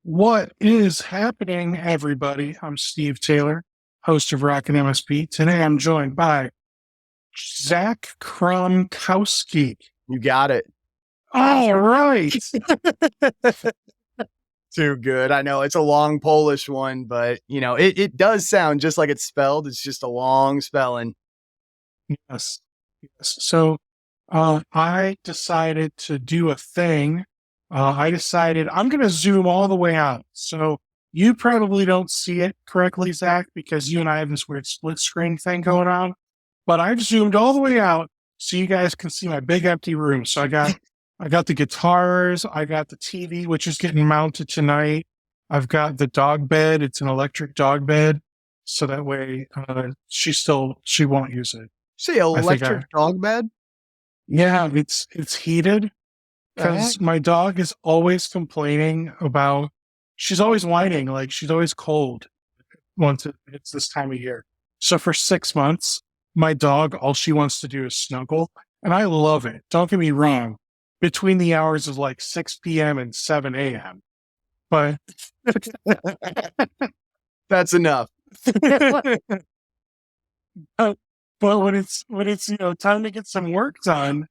What is happening, everybody? I'm Steve Taylor, host of RocketMSP. Today I'm joined by Zach Kromkowski. You got it. All right. Too good. I know it's a long Polish one, but it does sound just like it's spelled. It's just a long spelling. Yes. So I decided to do a thing. I decided I'm going to zoom all the way out. So you probably don't see it correctly, Zach, because you and I have this weird split screen thing going on. But I've zoomed all the way out so you guys can see my big empty room. So I got the guitars, I got the TV, which is getting mounted tonight. I've got the dog bed. It's an electric dog bed. So that way she won't use it. See, electric dog bed? Yeah, it's heated because my dog is always complaining about, she's always whining, like she's always cold once it's this time of year. So for 6 months, my dog, all she wants to do is snuggle. And I love it. Don't get me wrong. Between the hours of like 6 p.m. and 7 a.m. But that's enough. But when it's time to get some work done,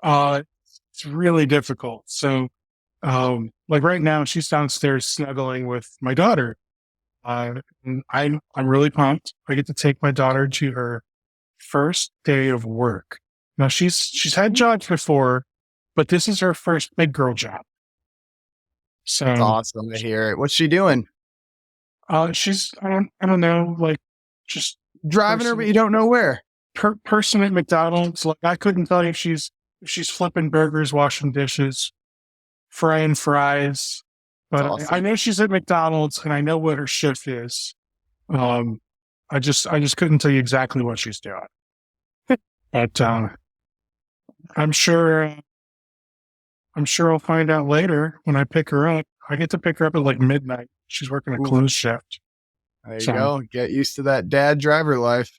it's really difficult. So like right now she's downstairs snuggling with my daughter. And I'm really pumped. I get to take my daughter to her first day of work. Now she's had jobs before, but this is her first big girl job. So it's awesome to hear it. What's she doing? She's I don't know, like just driving her, but you don't know where. Person at McDonald's. Like I couldn't tell you if she's flipping burgers, washing dishes, frying fries. But awesome. I know she's at McDonald's, and I know what her shift is. I just couldn't tell you exactly what she's doing. But I'm sure I'll find out later when I pick her up. I get to pick her up at like midnight. She's working a closed shift. There you go. Get used to that dad driver life.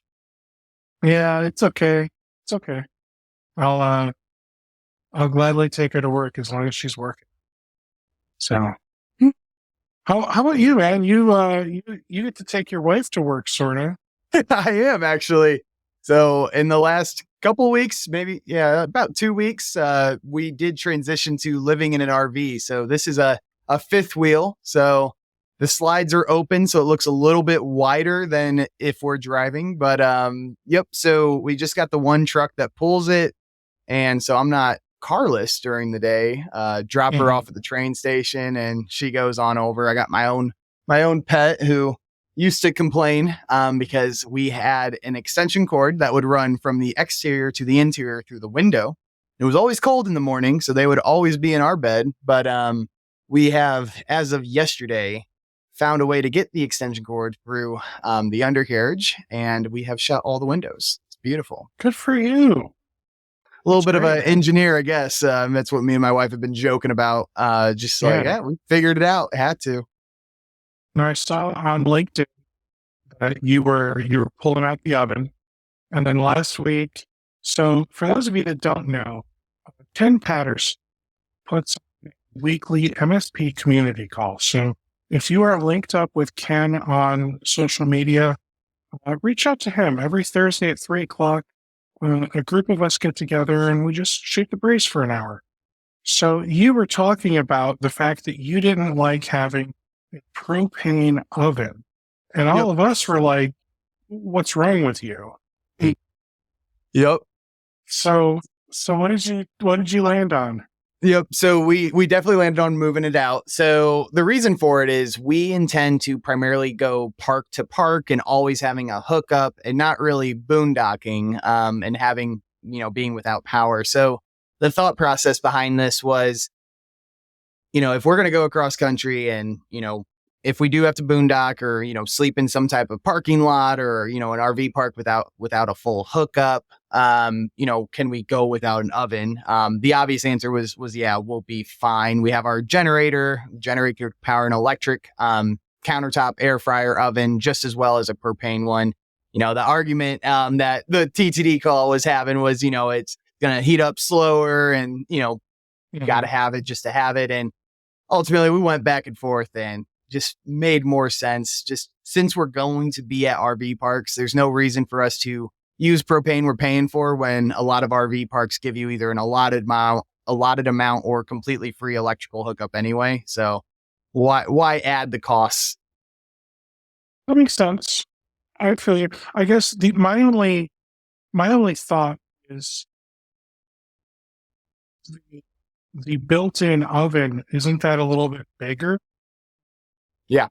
Yeah, it's okay. It's okay. I'll gladly take her to work as long as she's working. So how about you, man? You get to take your wife to work, sort of. I am actually. So in the last couple of weeks, maybe, about 2 weeks, we did transition to living in an RV. So this is a fifth wheel. So the slides are open, so it looks a little bit wider than if we're driving. But yep. So we just got the one truck that pulls it, and so I'm not carless during the day. Drop her off at the train station, and she goes on over. I got my own pet who used to complain because we had an extension cord that would run from the exterior to the interior through the window. It was always cold in the morning, so they would always be in our bed. But we have, as of yesterday, found a way to get the extension cord through the undercarriage, and we have shut all the windows. It's beautiful. Good for you. A little bit of an engineer, I guess. That's what me and my wife have been joking about. We figured it out. Had to. I saw on LinkedIn that you were pulling out the oven, and then last week. So for those of you that don't know, Ken Patterson puts on a weekly MSP community call. So if you are linked up with Ken on social media, reach out to him every Thursday at 3:00. A group of us get together and we just shoot the breeze for an hour. So you were talking about the fact that you didn't like having a propane oven, and all of us were like, "What's wrong with you?" Yep. So what did you land on? Yep. So we definitely landed on moving it out. So the reason for it is we intend to primarily go park to park and always having a hookup and not really boondocking and having, being without power. So the thought process behind this was, if we're going to go across country and, if we do have to boondock or, sleep in some type of parking lot or, an RV park without a full hookup, can we go without an oven? The obvious answer was yeah, we'll be fine. We have our generator power and electric, countertop air fryer oven, just as well as a propane one. The argument that the TTD call was having was, it's going to heat up slower and, you got to have it just to have it. And ultimately we went back and forth and just made more sense. Just since we're going to be at RV parks, there's no reason for us to use propane we're paying for when a lot of RV parks give you either an allotted amount or completely free electrical hookup anyway. So why add the costs? That makes sense. I feel you. I guess my only thought is the built-in oven, isn't that a little bit bigger? Yeah,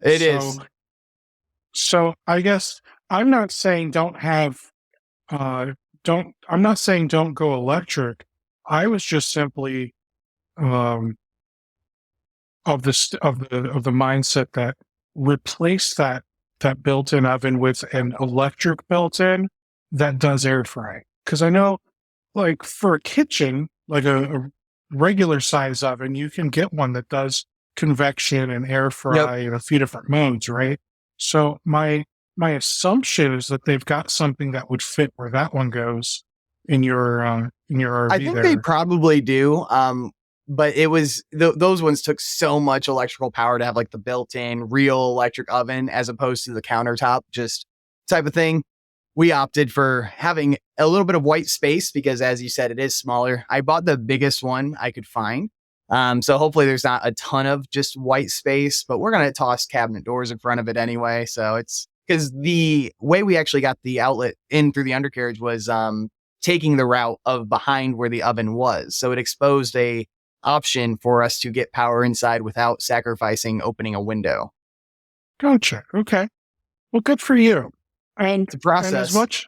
it So is. so I guess I'm not saying I'm not saying don't go electric. I was just simply um of the mindset that replace that built-in oven with an electric built-in that does air frying. Because I know, like for a kitchen, like a regular size oven, you can get one that does convection and air Yep. fry in a few different modes, right? So my assumption is that they've got something that would fit where that one goes in your I RV think they there. probably do. But it was those ones took so much electrical power to have like the built-in real electric oven as opposed to the countertop just type of thing. We opted for having a little bit of white space because, as you said, it is smaller. I bought the biggest one I could find. So hopefully there's not a ton of just white space, but we're going to toss cabinet doors in front of it anyway. So it's because the way we actually got the outlet in through the undercarriage was taking the route of behind where the oven was. So it exposed a option for us to get power inside without sacrificing opening a window. Gotcha. Okay. Well, good for you. And It's a and as process. much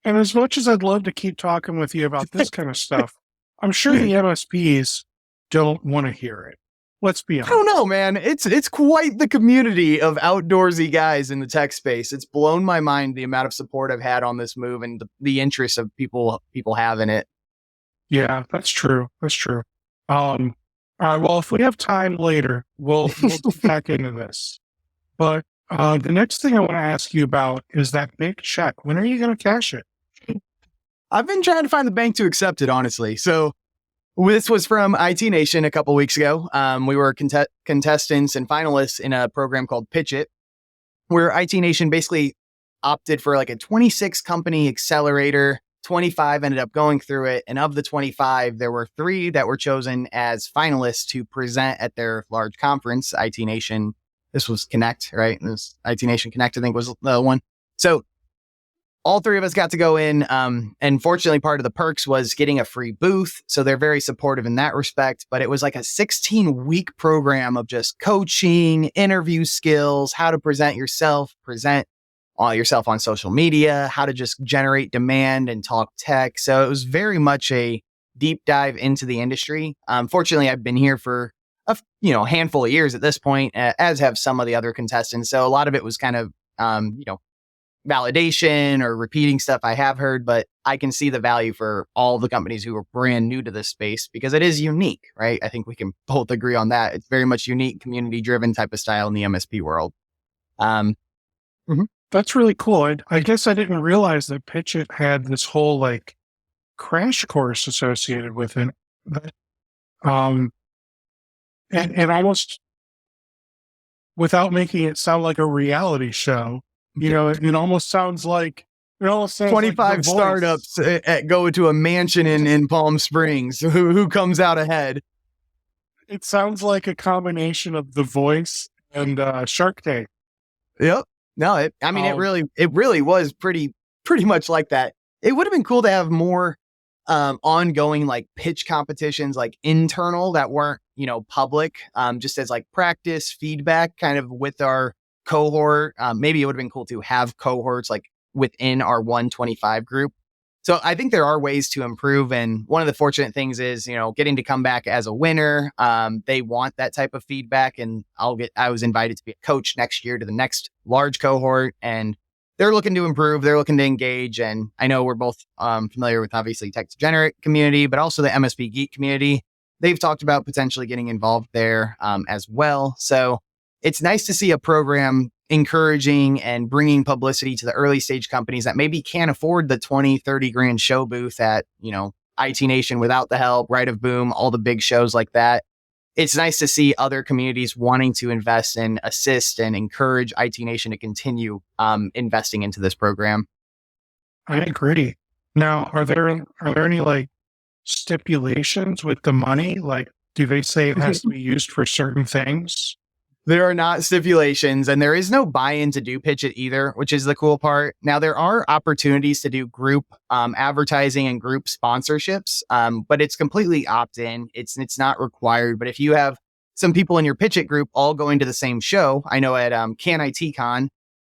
and as much as I'd love to keep talking with you about this kind of stuff, I'm sure the MSPs don't want to hear it. Let's be I don't honest. know, man. It's quite the community of outdoorsy guys in the tech space. It's blown my mind the amount of support I've had on this move and the interest of people have in it. Yeah, that's true. That's true. Um, well, if we have time later, we'll get back into this. But the next thing I want to ask you about is that big check. When are you going to cash it? I've been trying to find the bank to accept it, honestly. So this was from IT Nation a couple weeks ago. We were contestants and finalists in a program called PitchIt, where IT Nation basically opted for like a 26 company accelerator. 25 ended up going through it. And of the 25, there were 3 that were chosen as finalists to present at their large conference, IT Nation. This was Connect, right? This IT Nation Connect, I think, was the one. So all 3 of us got to go in. And fortunately, part of the perks was getting a free booth. So they're very supportive in that respect. But it was like a 16-week program of just coaching, interview skills, how to present yourself on social media, how to just generate demand and talk tech. So it was very much a deep dive into the industry. Fortunately, I've been here for a handful of years at this point, as have some of the other contestants. So a lot of it was kind of validation or repeating stuff I have heard, but I can see the value for all the companies who are brand new to this space because it is unique, right? I think we can both agree on that. It's very much unique, community driven type of style in the MSP world. That's really cool. I guess I didn't realize that PitchIt had this whole like crash course associated with it. But, um, and almost without making it sound like a reality show, it almost sounds like 25 The Voice. startups go to a mansion in Palm Springs. Who comes out ahead? It sounds like a combination of The Voice and Shark Tank. Yep. No, it really was pretty much like that. It would have been cool to have more ongoing like pitch competitions, like internal that weren't, public, just as like practice feedback kind of with our cohort. Maybe it would have been cool to have cohorts like within our 125 group. So I think there are ways to improve. And one of the fortunate things is, getting to come back as a winner. They want that type of feedback. And I was invited to be a coach next year to the next large cohort, and they're looking to improve. They're looking to engage. And I know we're both familiar with obviously tech degenerate community, but also the MSP geek community. They've talked about potentially getting involved there as well. So it's nice to see a program encouraging and bringing publicity to the early stage companies that maybe can't afford the 20, 30 grand show booth at, IT Nation without the help, Right of Boom, all the big shows like that. it's nice to see other communities wanting to invest and assist and encourage IT Nation to continue investing into this program. I agree. Now, are there any like stipulations with the money? Like, do they say it has to be used for certain things? There are not stipulations, and there is no buy-in to do PitchIt either, which is the cool part. Now, there are opportunities to do group advertising and group sponsorships, but it's completely opt-in. It's not required. But if you have some people in your PitchIt group all going to the same show, I know at Can IT Con,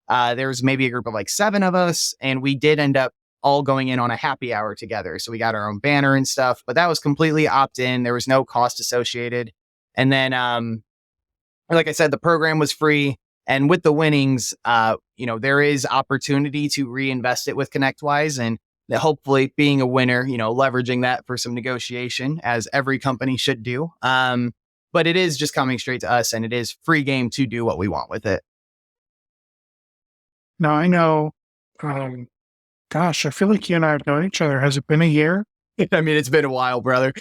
there's maybe a group of like 7 of us, and we did end up all going in on a happy hour together. So we got our own banner and stuff, but that was completely opt-in. There was no cost associated. And then, like I said, the program was free. And with the winnings, there is opportunity to reinvest it with ConnectWise, and hopefully being a winner, leveraging that for some negotiation, as every company should do. But it is just coming straight to us, and it is free game to do what we want with it. Now, I know, gosh, I feel like you and I have known each other. Has it been a year? I mean, it's been a while, brother.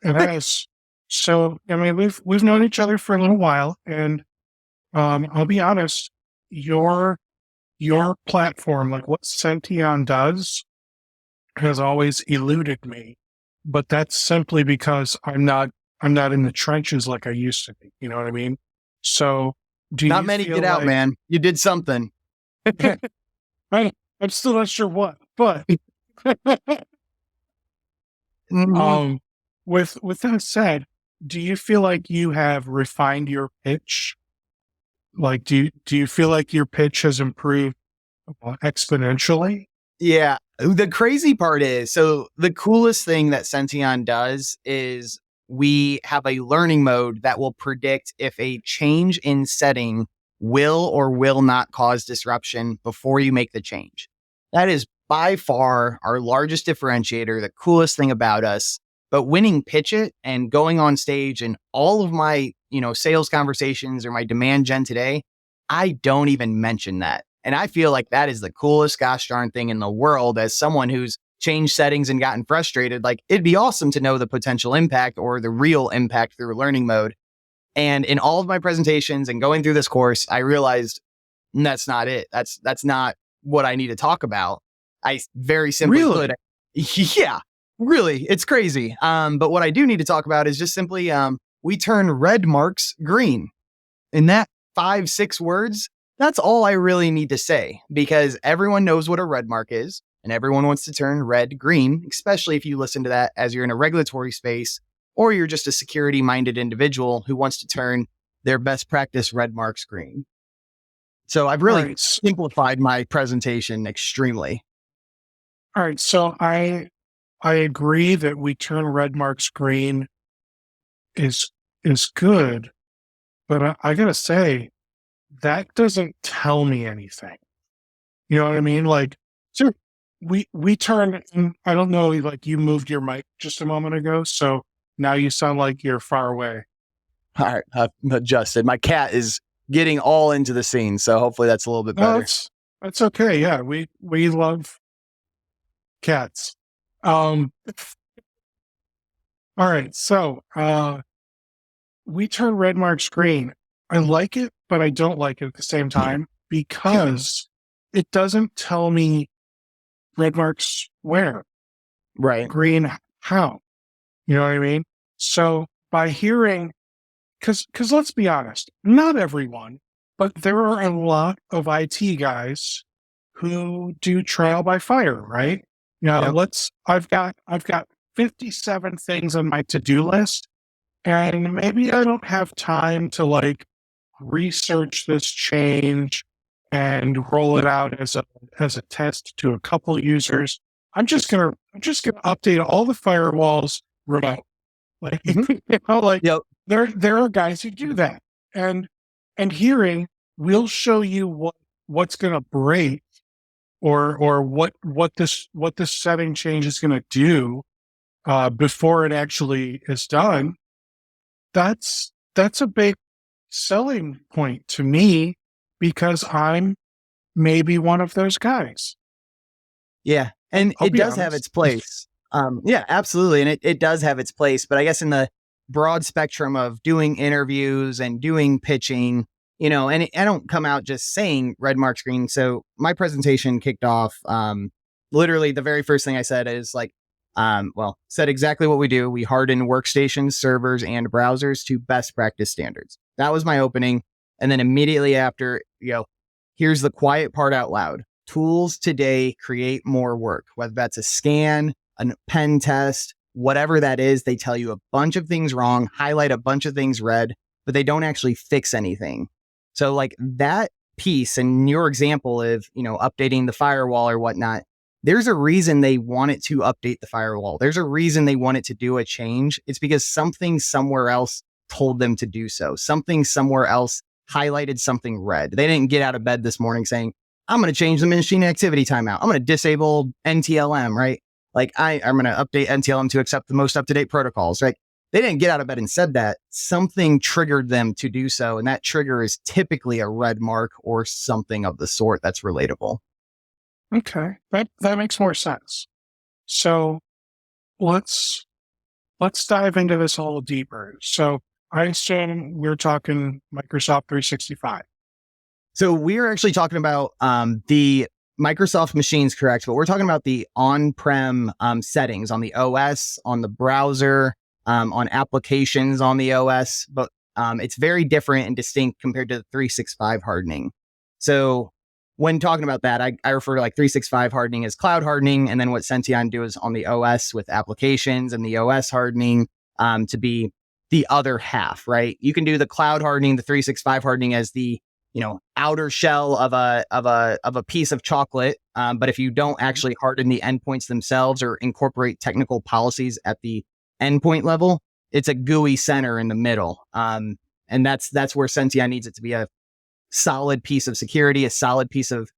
It has. So, I mean, we've known each other for a little while, and I'll be honest, your platform, like what Senteon does, has always eluded me. But that's simply because I'm not in the trenches like I used to be. You know what I mean? So, Not many get out, man. You did something. I'm still not sure what, but with that said, do you feel like you have refined your pitch? Like, do you feel like your pitch has improved exponentially? Yeah. The crazy part is, so the coolest thing that Senteon does is we have a learning mode that will predict if a change in setting will or will not cause disruption before you make the change. That is by far our largest differentiator, the coolest thing about us. But winning PitchIt and going on stage and all of my, sales conversations or my demand gen today, I don't even mention that. And I feel like that is the coolest gosh darn thing in the world. As someone who's changed settings and gotten frustrated, like it'd be awesome to know the potential impact or the real impact through learning mode. And in all of my presentations and going through this course, I realized that's not it. That's not what I need to talk about. I very simply put, yeah, really, it's crazy. But what I do need to talk about is just simply, we turn red marks green. In that 5-6 words, that's all I really need to say, because everyone knows what a red mark is and everyone wants to turn red green, especially if you listen to that as you're in a regulatory space or you're just a security minded individual who wants to turn their best practice red marks green. So I've really simplified my presentation extremely. All right. So I agree that we turn red marks green is good, but I gotta say, that doesn't tell me anything. You know what I mean? Like, so we turn, and I don't know, like you moved your mic just a moment ago, so now you sound like you're far away. All right, I've adjusted. My cat is getting all into the scene, so hopefully that's a little bit better. That's okay. Yeah, we love cats. All right, so we turn red marks green. I like it, but I don't like it at the same time because it doesn't tell me red marks where, right? Green how. You know what I mean? So by hearing, because let's be honest, not everyone, but there are a lot of IT guys who do trial by fire, right? I've got 57 things on my to-do list, and maybe I don't have time to like research this change and roll it out as a test to a couple users. I'm just gonna update all the firewalls remote. Like, there are guys who do that, and hearing we'll show you what's gonna break or what this setting change is gonna do before it actually is done. That's a big selling point to me because I'm maybe one of those guys. Yeah. And it does have its place. Yeah, absolutely. And it does have its place. But I guess in the broad spectrum of doing interviews and doing pitching, and I don't come out just saying red mark screen. So my presentation kicked off. Literally the very first thing I said is said exactly what we do. We harden workstations, servers, and browsers to best practice standards. That was my opening. And then immediately after, here's the quiet part out loud. Tools today create more work, whether that's a scan, a pen test, whatever that is. They tell you a bunch of things wrong, highlight a bunch of things red, but they don't actually fix anything. So like that piece and your example of, updating the firewall or whatnot, there's a reason they want it to update the firewall. There's a reason they want it to do a change. It's because something somewhere else told them to do so. Something somewhere else highlighted something red. They didn't get out of bed this morning saying, I'm going to change the machine activity timeout. I'm going to disable NTLM, right? Like I'm going to update NTLM to accept the most up-to-date protocols, right? They didn't get out of bed and said that. Something triggered them to do so. And that trigger is typically a red mark or something of the sort that's relatable. Okay. That makes more sense. So let's dive into this a little deeper. So I assume we're talking Microsoft 365. So we're actually talking about the Microsoft machines, correct? But we're talking about the on-prem settings on the OS, on the browser, on applications on the OS. But it's very different and distinct compared to the 365 hardening. So when talking about that, I refer to like 365 hardening as cloud hardening. And then what Senteon do is on the OS with applications and the OS hardening to be the other half, right? You can do the cloud hardening, the 365 hardening as the outer shell of a piece of chocolate. But if you don't actually harden the endpoints themselves or incorporate technical policies at the endpoint level, it's a gooey center in the middle. And that's where Senteon needs it to be a solid piece of security, a solid piece of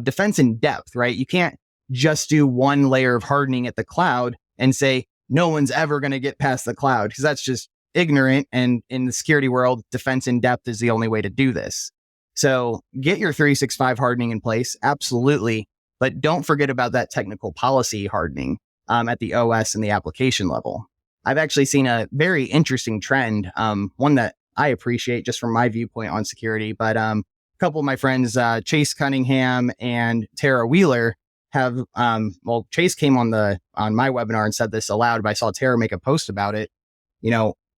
defense in depth, right? You can't just do one layer of hardening at the cloud and say, no one's ever going to get past the cloud, because that's just ignorant. And in the security world, defense in depth is the only way to do this. So get your 365 hardening in place, absolutely. But don't forget about that technical policy hardening at the OS and the application level. I've actually seen a very interesting trend, one that I appreciate just from my viewpoint on security. But a couple of my friends, Chase Cunningham and Tara Wheeler, have Chase came on my webinar and said this aloud, but I saw Tara make a post about it.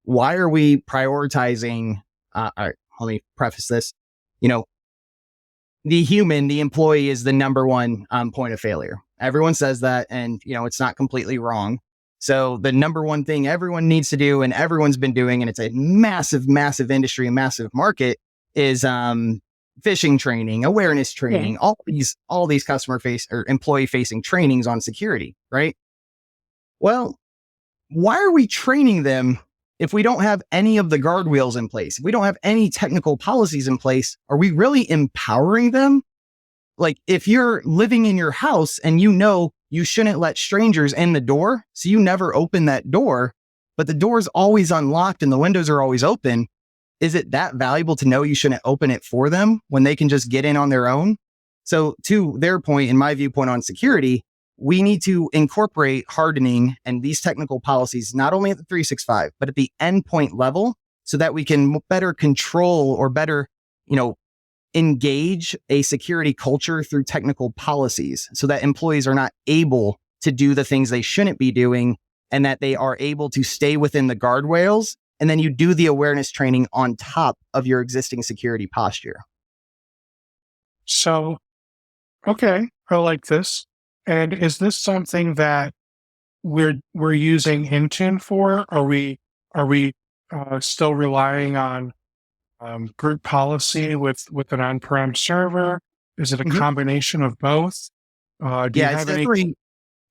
Why are we prioritizing? All right, let me preface this. The human, the employee is the number one point of failure. Everyone says that, and it's not completely wrong. So the number one thing everyone needs to do, and everyone's been doing, and it's a massive, massive industry, a massive market, is phishing training, awareness training, all these customer face or employee facing trainings on security, right? Well, why are we training them if we don't have any of the guardrails in place? If we don't have any technical policies in place, are we really empowering them? Like if you're living in your house and you shouldn't let strangers in the door, so you never open that door, but the door is always unlocked and the windows are always open, is it that valuable to know you shouldn't open it for them when they can just get in on their own? So to their point, in my viewpoint on security, we need to incorporate hardening and these technical policies, not only at the 365, but at the endpoint level, so that we can better control or better, engage a security culture through technical policies, so that employees are not able to do the things they shouldn't be doing, and that they are able to stay within the guardrails. And then you do the awareness training on top of your existing security posture. So, okay, I like this. And is this something that we're using Intune for? Are we still relying on group policy with an on-prem server? Is it a combination of both?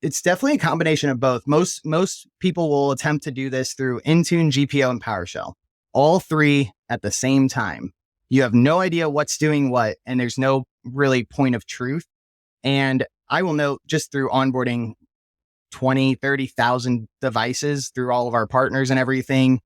It's definitely a combination of both. Most people will attempt to do this through Intune, GPO, and PowerShell. All three at the same time. You have no idea what's doing what, and there's no really point of truth. And I will note, just through onboarding 20, 30,000 devices through all of our partners and everything,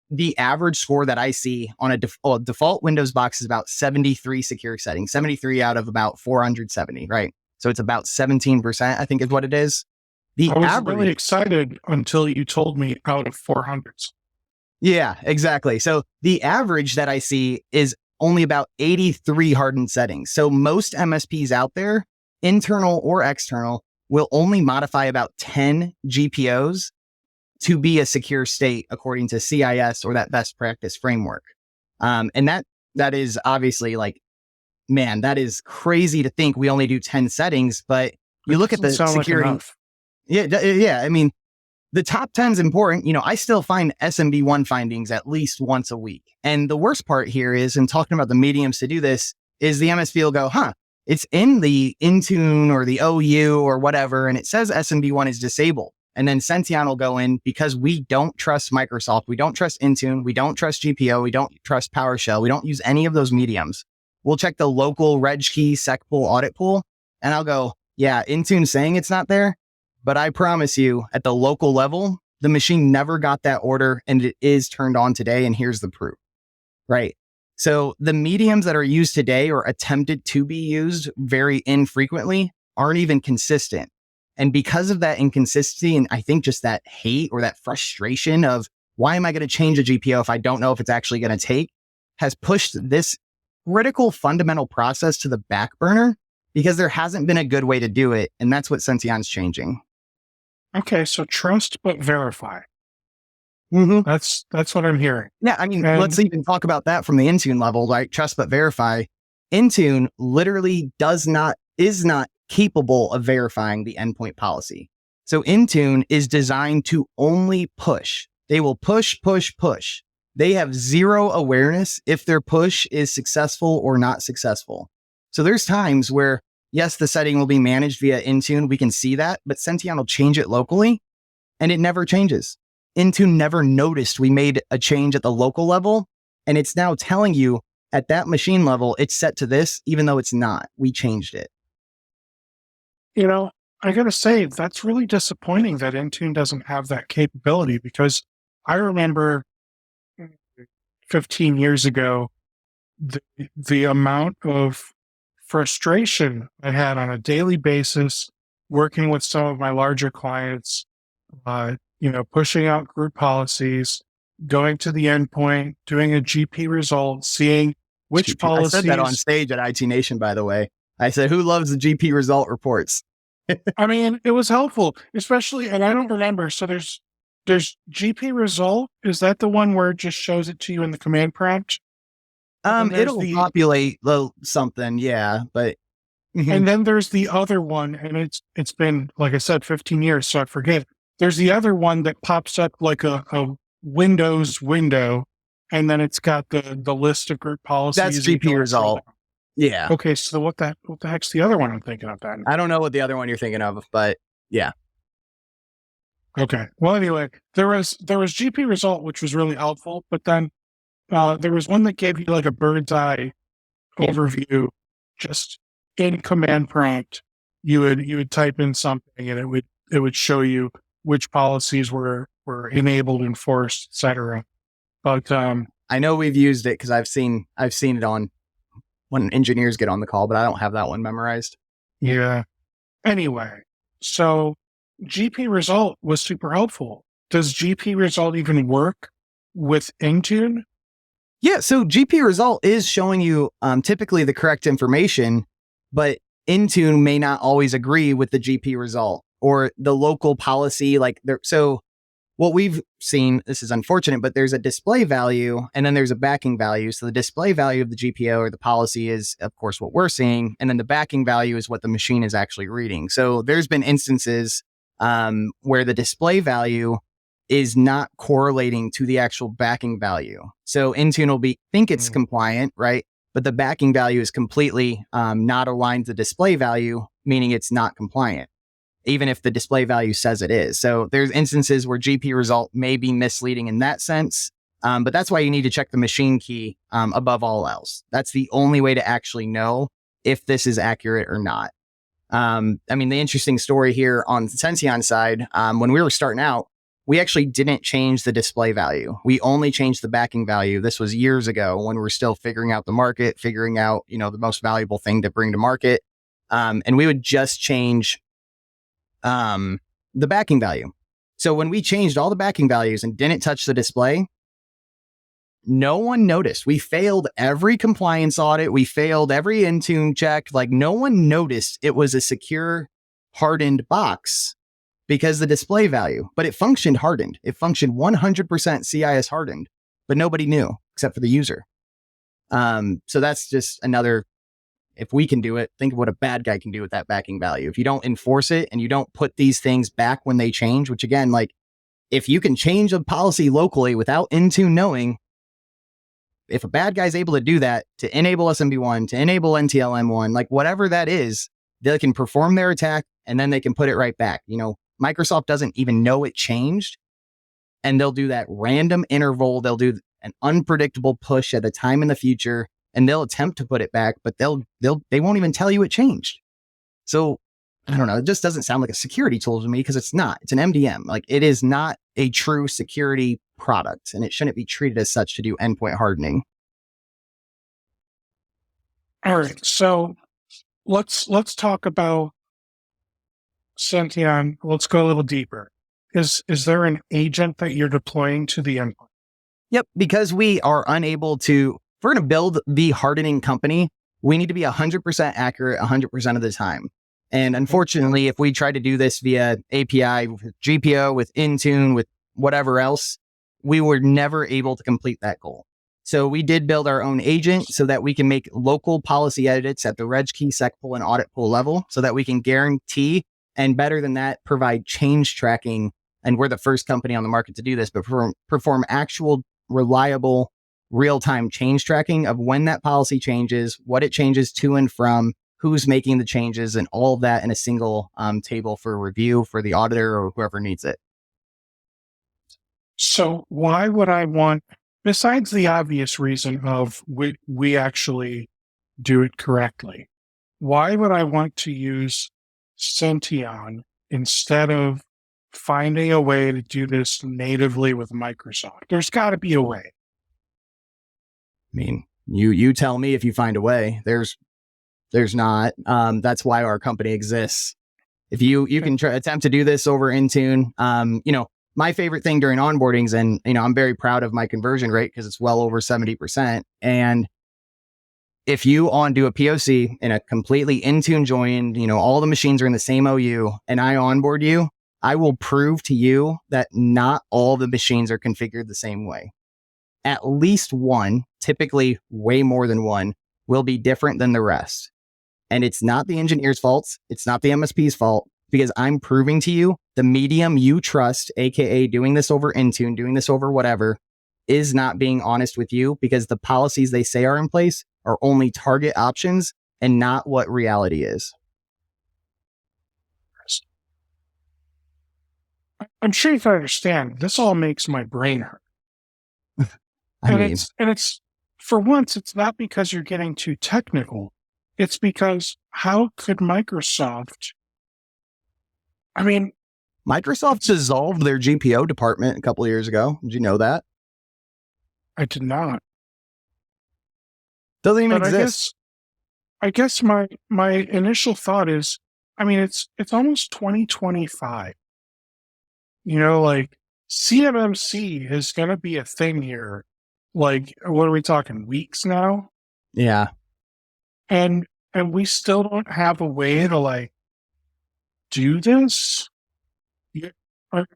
the average score that I see on a default Windows box is about 73 secure settings, 73 out of about 470, right? So it's about 17%, I think is what it is. I was really excited until you told me out of 400s. Yeah, exactly. So the average that I see is only about 83 hardened settings. So most MSPs out there, internal or external, will only modify about 10 GPOs to be a secure state according to CIS or that best practice framework. And that is obviously like, man, that is crazy to think we only do 10 settings, but you It look at doesn't the sound like security. enough. Yeah. I mean, the top 10 is important. I still find SMB1 findings at least once a week. And the worst part here is, in talking about the mediums to do this, is the MSP will go, it's in the Intune or the OU or whatever, and it says SMB1 is disabled. And then Senteon will go in because we don't trust Microsoft. We don't trust Intune. We don't trust GPO. We don't trust PowerShell. We don't use any of those mediums. We'll check the local reg key, sec pool, audit pool. And I'll go, yeah, Intune's saying it's not there. But I promise you, at the local level, the machine never got that order and it is turned on today. And here's the proof, right? So the mediums that are used today or attempted to be used very infrequently aren't even consistent. And because of that inconsistency, and I think just that hate or that frustration of why am I going to change a GPO if I don't know if it's actually going to take, has pushed this critical fundamental process to the back burner because there hasn't been a good way to do it. And that's what Senteon's changing. Okay, so trust but verify. Mm-hmm. That's what I'm hearing. Yeah, I mean, let's even talk about that from the Intune level, right? Trust but verify. Intune literally is not capable of verifying the endpoint policy. So Intune is designed to only push. They will push. They have zero awareness if their push is successful or not successful. So there's times where, yes, the setting will be managed via Intune. We can see that, but Senteon will change it locally and it never changes. Intune never noticed we made a change at the local level. And it's now telling you at that machine level, it's set to this, even though it's not. We changed it. I got to say, that's really disappointing that Intune doesn't have that capability, because I remember 15 years ago, the amount of frustration I had on a daily basis working with some of my larger clients, pushing out group policies, going to the endpoint, doing a GP result, seeing which policies. I said that on stage at IT Nation, by the way. I said, who loves the GP result reports? I mean, it was helpful, especially, and I don't remember. So there's GP result. Is that the one where it just shows it to you in the command prompt? It'll populate something, yeah, but. And then there's the other one, and it's been, like I said, 15 years, so I forget. There's the other one that pops up like a Windows window, and then it's got the list of group policies. That's GP result. Yeah. Okay, so what the heck's the other one I'm thinking of then? I don't know what the other one you're thinking of, but yeah. Okay. Well, anyway, there was GP result, which was really helpful, but then there was one that gave you like a bird's eye overview, just in command prompt. You would type in something and it would show you which policies were enabled, enforced, etc. But I know we've used it because I've seen it on when engineers get on the call, but I don't have that one memorized. Yeah. Anyway, so GP result was super helpful. Does GP result even work with Intune? Yeah, so GP result is showing you typically the correct information, but Intune may not always agree with the GP result or the local policy. So what we've seen, this is unfortunate, but there's a display value and then there's a backing value. So the display value of the GPO or the policy is, of course, what we're seeing. And then the backing value is what the machine is actually reading. So there's been instances where the display value is not correlating to the actual backing value. So Intune will think it's compliant, right? But the backing value is completely not aligned to the display value, meaning it's not compliant, even if the display value says it is. So there's instances where GP result may be misleading in that sense. But that's why you need to check the machine key above all else. That's the only way to actually know if this is accurate or not. The interesting story here on the Senteon side, when we were starting out, we actually didn't change the display value. We only changed the backing value. This was years ago when we were still figuring out the market, figuring out, the most valuable thing to bring to market. And we would just change the backing value. So when we changed all the backing values and didn't touch the display, no one noticed. We failed every compliance audit. We failed every Intune check. Like no one noticed it was a secure, hardened box because the display value, but it functioned hardened. It functioned 100% CIS hardened, but nobody knew except for the user. So that's just another, if we can do it, think of what a bad guy can do with that backing value. If you don't enforce it and you don't put these things back when they change, which again, like if you can change a policy locally without Intune knowing, if a bad guy's able to do that to enable SMB1, to enable NTLM1, like whatever that is, they can perform their attack and then they can put it right back. You know, Microsoft doesn't even know it changed, and they'll do that random interval. They'll do an unpredictable push at a time in the future, and they'll attempt to put it back, but they won't even tell you it changed. So I don't know. It just doesn't sound like a security tool to me because it's not. It's an MDM. Like it is not a true security product, and it shouldn't be treated as such to do endpoint hardening. All right. So let's talk about Senteon. Let's go a little deeper. Is there an agent that you're deploying to the endpoint? Yep. Because we are unable to, if we're going to build the hardening company, we need to be 100% accurate 100% of the time. And unfortunately, if we try to do this via API, with GPO, with Intune, with whatever else, we were never able to complete that goal. So we did build our own agent so that we can make local policy edits at the reg key, sec pool, and audit pool level so that we can guarantee, and better than that, provide change tracking. And we're the first company on the market to do this, but perform actual, reliable, real-time change tracking of when that policy changes, what it changes to and from, who's making the changes, and all of that in a single table for review for the auditor or whoever needs it. So why would I want, besides the obvious reason of we actually do it correctly, why would I want to use Senteon instead of finding a way to do this natively with Microsoft? There's got to be a way. I mean, you tell me if you find a way. There's not. That's why our company exists. If you can attempt to do this over Intune, you know, my favorite thing during onboardings, and, you know, I'm very proud of my conversion rate because it's well over 70%. And if you do a POC in a completely Intune joined, you know, all the machines are in the same OU, and I onboard you, I will prove to you that not all the machines are configured the same way. At least one, typically way more than one, will be different than the rest. And it's not the engineer's fault. It's not the MSP's fault, because I'm proving to you the medium you trust, AKA doing this over Intune, doing this over whatever, is not being honest with you, because the policies they say are in place are only target options and not what reality is. I'm sure you can understand. This all makes my brain hurt. It's for once, it's not because you're getting too technical. It's because how could Microsoft? I mean, Microsoft dissolved their GPO department a couple of years ago. Did you know that? I did not. Doesn't even exist. I guess my initial thought is, I mean, it's almost 2025. You know, like CMMC is going to be a thing here. Like, what are we talking? Weeks now? Yeah. And we still don't have a way to like do this.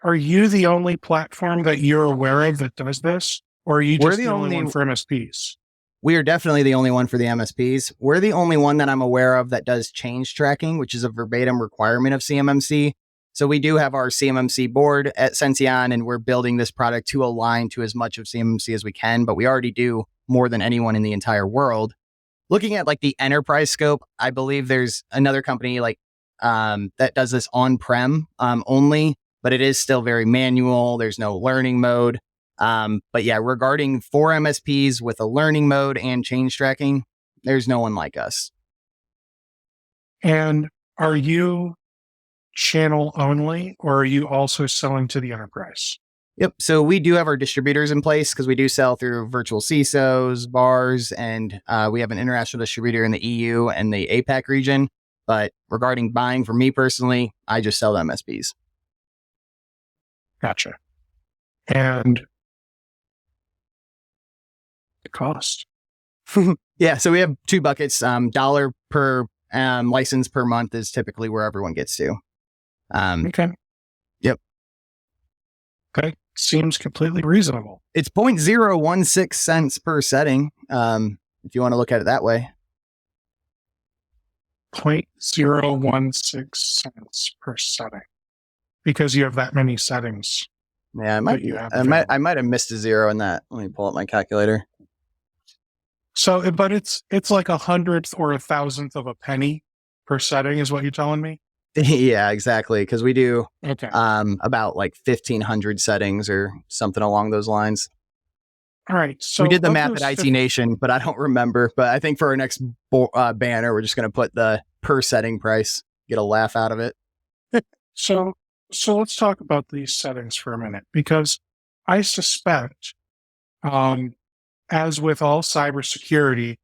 Are you the only platform that you're aware of that does this, or are you just the only one for MSPs? We are definitely the only one for the MSPs. We're the only one that I'm aware of that does change tracking, which is a verbatim requirement of CMMC. So we do have our CMMC board at Senteon, and we're building this product to align to as much of CMMC as we can, but we already do more than anyone in the entire world. Looking at like the enterprise scope, I believe there's another company like that does this on-prem only, but it is still very manual. There's no learning mode. But yeah, regarding for MSPs with a learning mode and change tracking, there's no one like us. And are you channel only, or are you also selling to the enterprise? Yep. So we do have our distributors in place because we do sell through virtual CISOs, bars, and we have an international distributor in the EU and the APAC region. But regarding buying for me personally, I just sell to MSPs. Gotcha. And cost? Yeah, so we have 2 buckets. Dollar per license per month is typically where everyone gets to. Okay. Yep. Okay. Seems completely reasonable. It's 0.016 cents per setting, if you want to look at it that way. 0.016 cents per setting. Because you have that many settings. Yeah, I might have missed a zero in that. Let me pull up my calculator. So, but it's like 100th or 1,000th of a penny per setting is what you're telling me? Yeah, exactly. Because we do Okay. about like 1,500 settings or something along those lines. All right. So we did the math at IT Nation, but I don't remember. But I think for our next banner, we're just going to put the per setting price, get a laugh out of it. So let's talk about these settings for a minute, because I suspect, as with all cybersecurity,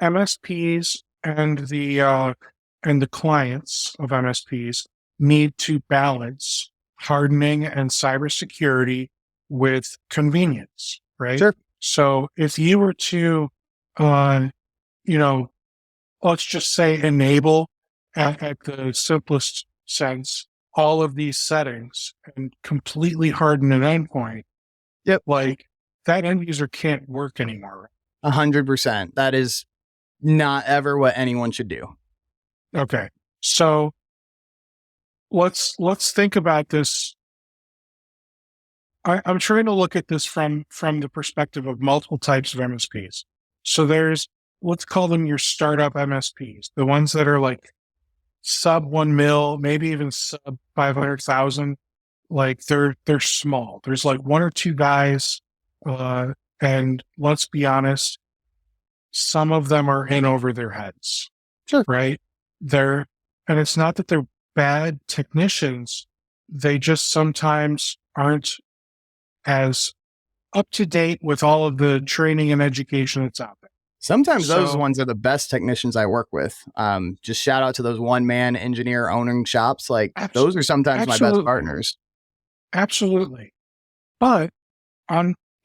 MSPs and the clients of MSPs need to balance hardening and cybersecurity with convenience, right? Sure. So if you were to, let's just say enable at the simplest sense, all of these settings and completely harden an endpoint. Yep. Like that end user can't work anymore. 100%. That is not ever what anyone should do. Okay. So let's think about this. I'm trying to look at this from the perspective of multiple types of MSPs. So there's, let's call them your startup MSPs, the ones that are like sub 1 mil, maybe even sub 500,000. Like they're small. There's like 1 or 2 guys. And let's be honest, some of them are in over their heads. Sure. Right. And it's not that they're bad technicians. They just sometimes aren't as up to date with all of the training and education that's out there. Sometimes those ones are the best technicians I work with. Just shout out to those one-man engineer owning shops. Like those are sometimes my best partners. Absolutely. But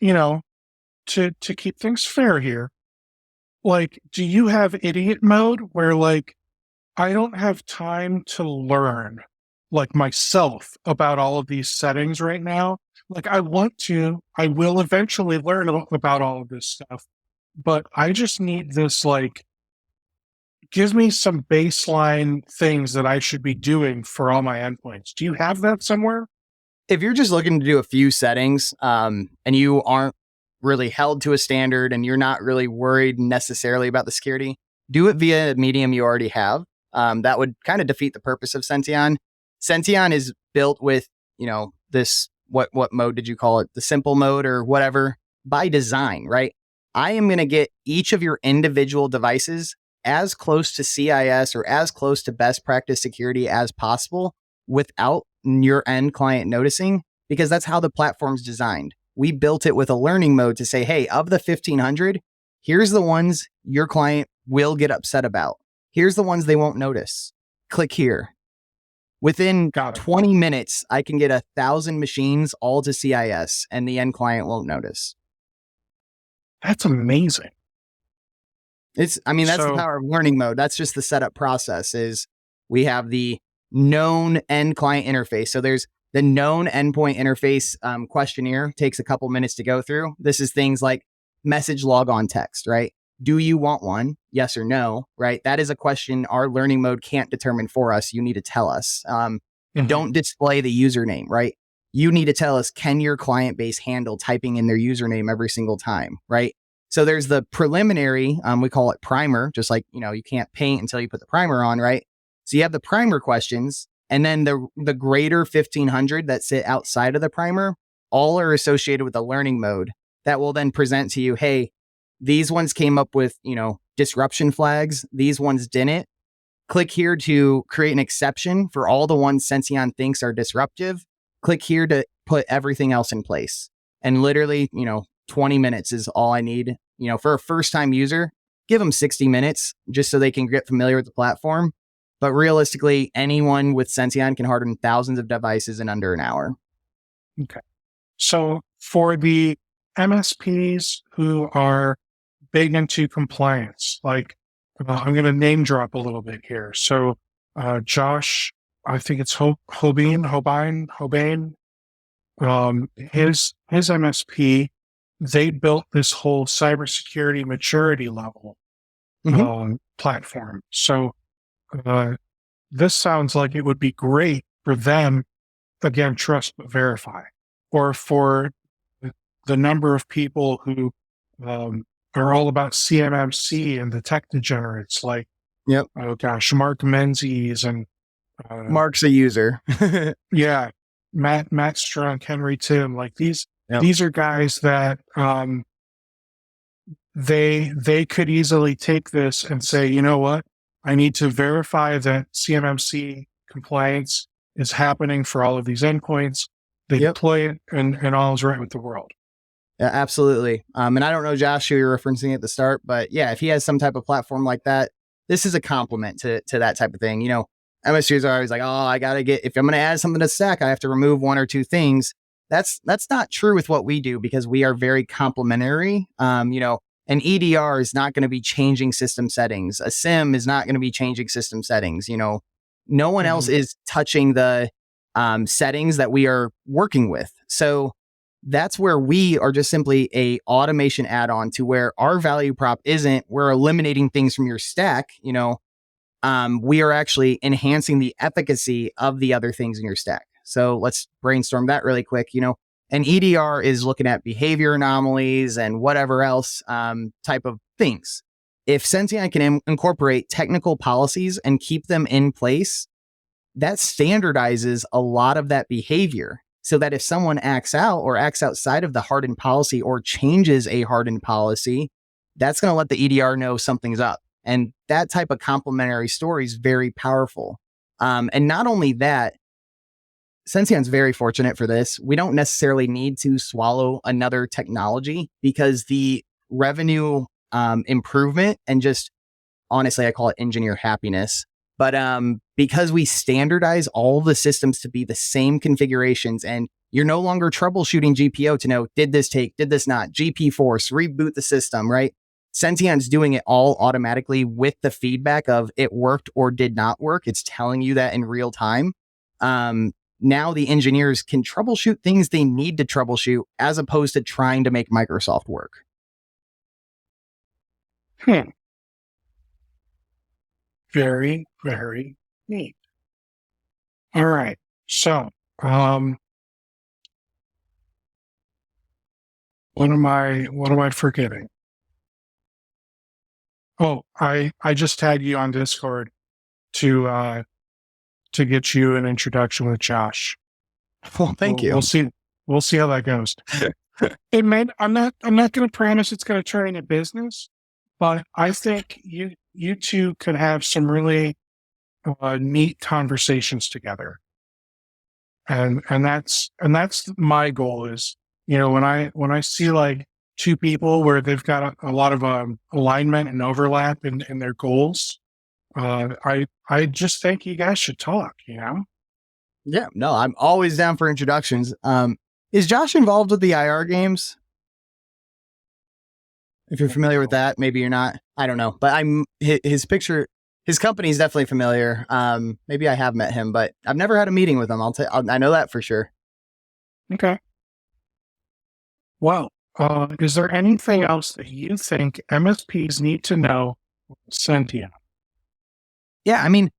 to keep things fair here, like, do you have idiot mode where like, I don't have time to learn like myself about all of these settings right now? Like I will eventually learn about all of this stuff, but I just need this, like, give me some baseline things that I should be doing for all my endpoints. Do you have that somewhere? If you're just looking to do a few settings, and you aren't really held to a standard and you're not really worried necessarily about the security, do it via a medium you already have. That would kind of defeat the purpose of Senteon. Senteon is built with, this, what mode did you call it? The simple mode or whatever, by design, right? I am going to get each of your individual devices as close to CIS or as close to best practice security as possible without your end client noticing, because that's how the platform's designed. We built it with a learning mode to say, hey, of the 1,500, here's the ones your client will get upset about. Here's the ones they won't notice. Click here. Within 20 minutes, I can get 1,000 machines all to CIS and the end client won't notice. That's amazing. That's the power of learning mode. That's just the setup process. Is we have the known end client interface. So there's the known endpoint interface questionnaire, takes a couple minutes to go through. This is things like message log on text, right? Do you want one? Yes or no, right? That is a question our learning mode can't determine for us. You need to tell us. Don't display the username, right? You need to tell us, can your client base handle typing in their username every single time, right? So there's the preliminary, we call it primer, just like, you can't paint until you put the primer on, right? So you have the primer questions, and then the greater 1,500 that sit outside of the primer, all are associated with a learning mode that will then present to you, hey, these ones came up with, disruption flags. These ones didn't. Click here to create an exception for all the ones Senteon thinks are disruptive. Click here to put everything else in place. And literally, 20 minutes is all I need. For a first-time user, give them 60 minutes just so they can get familiar with the platform. But realistically, anyone with Senteon can harden thousands of devices in under an hour. Okay. So for the MSPs who are big into compliance. Like, I'm going to name drop a little bit here. So, Josh, I think it's Hobain, his MSP, they built this whole cybersecurity maturity level platform. So, this sounds like it would be great for them. Again, trust but verify, or for the number of people who are all about CMMC and the tech degenerates, like, oh gosh, Mark Menzies and Mark's a user. yeah, Matt Strunk, Henry Tim, like these are guys that they could easily take this and say, you know what, I need to verify that CMMC compliance is happening for all of these endpoints. They deploy it and all is right with the world. Yeah, absolutely. And I don't know, Josh, who you're referencing at the start, but yeah, if he has some type of platform like that, this is a compliment to that type of thing. You know, MSPs are always like, oh, I got to if I'm going to add something to stack, I have to remove one or two things. That's not true with what we do, because we are very complementary. You know, an EDR is not going to be changing system settings. A SIM is not going to be changing system settings. You know, no one else is touching the settings that we are working with. So that's where we are just simply a automation add-on to where our value prop isn't we're eliminating things from your stack. You know, we are actually enhancing the efficacy of the other things in your stack. So let's brainstorm that really quick. You know, an EDR is looking at behavior anomalies and whatever else type of things. If Senteon can incorporate technical policies and keep them in place, that standardizes a lot of that behavior, so that if someone acts out or acts outside of the hardened policy or changes a hardened policy, that's going to let the EDR know something's up. And that type of complementary story is very powerful. And not only that, Senteon's very fortunate for this. We don't necessarily need to swallow another technology, because the revenue improvement and just, honestly, I call it engineer happiness. But because we standardize all the systems to be the same configurations, and you're no longer troubleshooting GPO to know, did this take, did this not, GP force, reboot the system, right? Senteon's doing it all automatically with the feedback of it worked or did not work. It's telling you that in real time. Now the engineers can troubleshoot things they need to troubleshoot, as opposed to trying to make Microsoft work. Very, very neat. All right. So, what am I forgetting? Oh, I just tagged you on Discord to get you an introduction with Josh. Well, thank you. We'll see how that goes. It may, I'm not going to promise it's going to turn into business, but I think you two could have some really neat conversations together. And that's my goal is, you know, when I see like two people where they've got a lot of alignment and overlap in their goals, I just think you guys should talk, you know? Yeah, no, I'm always down for introductions. Is Josh involved with the IR games? If you're familiar with that, maybe you're not. I don't know, but his picture, his company is definitely familiar. Maybe I have met him, but I've never had a meeting with him. I know that for sure. Okay. Well, is there anything else that you think MSPs need to know Senteon? Yeah, I mean,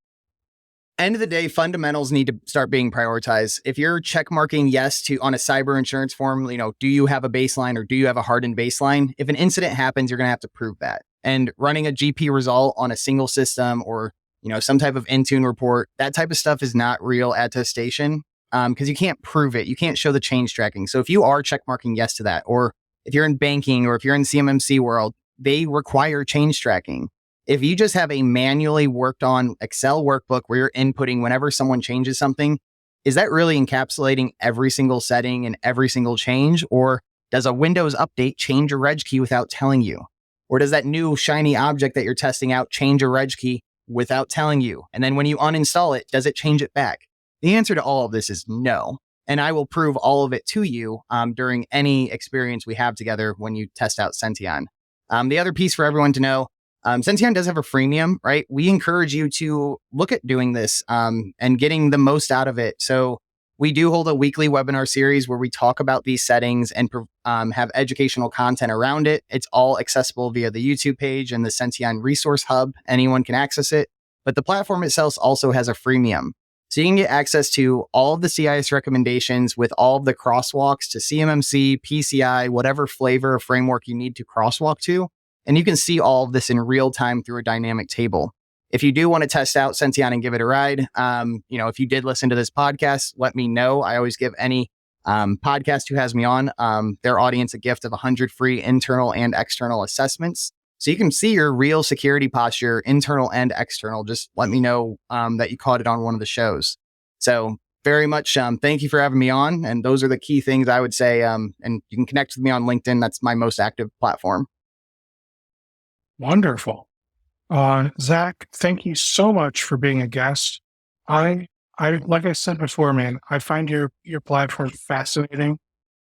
end of the day, fundamentals need to start being prioritized. If you're check marking yes to on a cyber insurance form, you know, do you have a baseline or do you have a hardened baseline? If an incident happens, you're going to have to prove that. And running a GP result on a single system or, you know, some type of Intune report, that type of stuff is not real attestation because you can't prove it. You can't show the change tracking. So if you are check marking yes to that, or if you're in banking or if you're in CMMC world, they require change tracking. If you just have a manually worked on Excel workbook where you're inputting whenever someone changes something, is that really encapsulating every single setting and every single change? Or does a Windows update change a reg key without telling you? Or does that new shiny object that you're testing out change a reg key without telling you? And then when you uninstall it, does it change it back? The answer to all of this is no. and I will prove all of it to you during any experience we have together when you test out Senteon. The other piece for everyone to know, Senteon does have a freemium, right? We encourage you to look at doing this and getting the most out of it. So we do hold a weekly webinar series where we talk about these settings and have educational content around it. It's all accessible via the YouTube page and the Senteon resource hub. Anyone can access it, but the platform itself also has a freemium. So you can get access to all of the CIS recommendations with all of the crosswalks to CMMC, PCI, whatever flavor or framework you need to crosswalk to. And you can see all of this in real time through a dynamic table. If you do want to test out Senteon and give it a ride, if you did listen to this podcast, let me know. I always give any podcast who has me on their audience a gift of 100 free internal and external assessments. So you can see your real security posture, internal and external. Just let me know that you caught it on one of the shows. So very much thank you for having me on. And those are the key things I would say. And you can connect with me on LinkedIn. That's my most active platform. Wonderful. Zach, thank you so much for being a guest. I like I said before, man, I find your platform fascinating,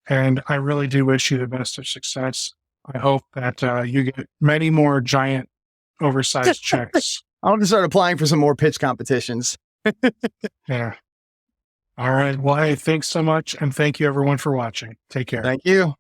and I really do wish you the best of success. I hope that you get many more giant, oversized checks. I'll just start applying for some more pitch competitions. Yeah. All right. Well, hey, thanks so much, and thank you everyone for watching. Take care. Thank you.